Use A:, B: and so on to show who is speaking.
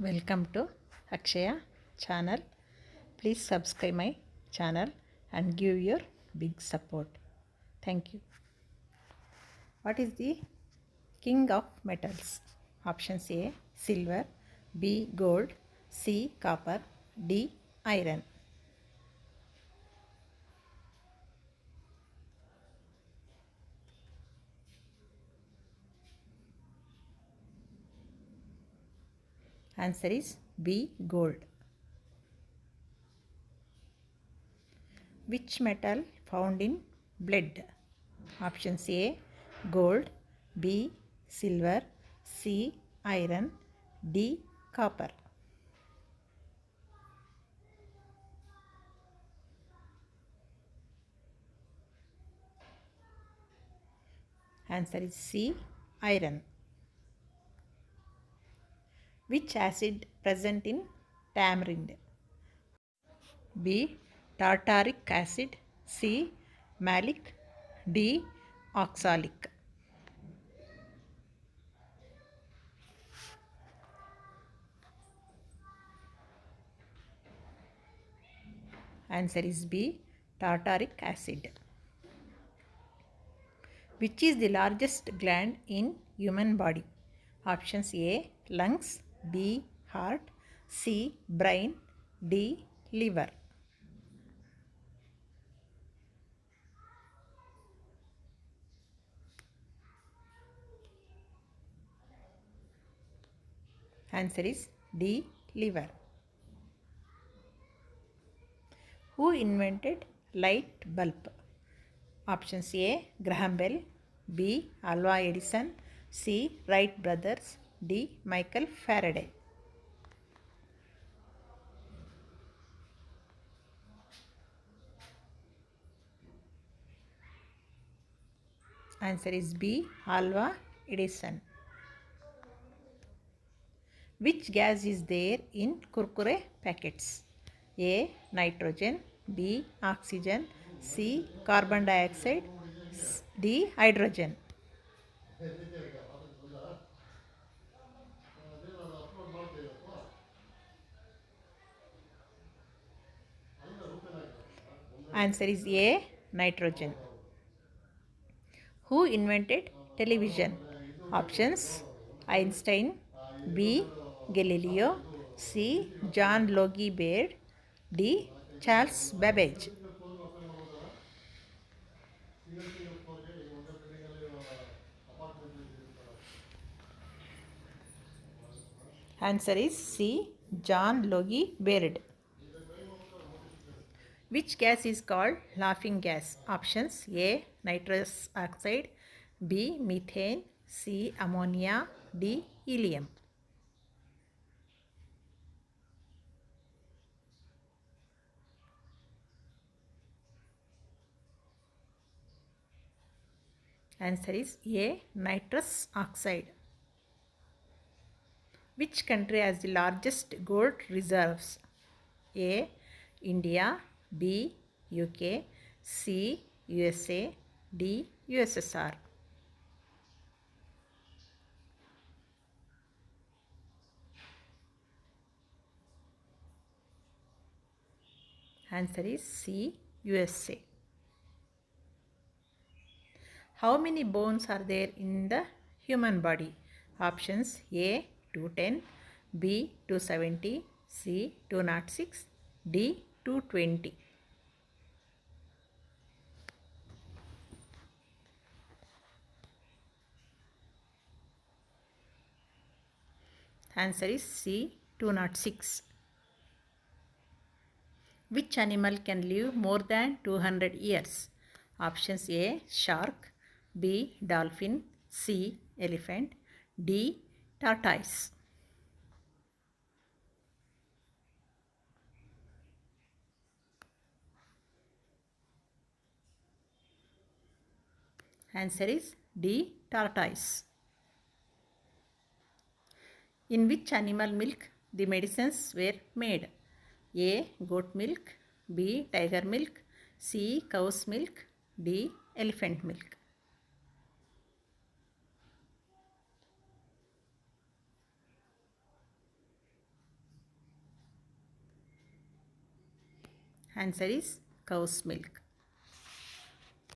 A: Welcome to Akshaya channel. Please subscribe my channel and give your big support. Thank you. What is the king of metals? Options A silver, B gold, C copper, D iron. Answer is B gold. Which metal found in blood? Options A gold, B silver, C iron, D copper. Answer is C iron. Which acid present in tamarind? B tartaric acid, C malic, D oxalic. Answer is B tartaric acid. Which is the largest gland in human body? Options A lungs, B heart, C brain, D liver. Answer is D liver. Who invented light bulb? Options A Graham Bell, B Alva Edison, C Wright brothers, D Michael Faraday. Answer is B Alva Edison. Which gas is there in Kurkure packets? A nitrogen, B oxygen, C carbon dioxide, D hydrogen. Answer is A nitrogen. Who invented television? Options Einstein, B Galileo, C John Logie Baird, D Charles Babbage. Answer is C John Logie Baird. Which gas is called laughing gas? Options A nitrous oxide, B methane, C ammonia, D helium. Answer is A nitrous oxide. Which country has the largest gold reserves? A India, B UK, C USA, D USSR. Answer is C USA. How many bones are there in the human body? Options A 210, B 270, C 206, D 220. Answer is C 206. Which animal can live more than 200 years? Options A shark, B dolphin, C elephant, D tortoise. Answer is D tortoise. In which animal milk the medicines were made? A goat milk, B tiger milk, C cow's milk, D elephant milk. Answer is cow's milk.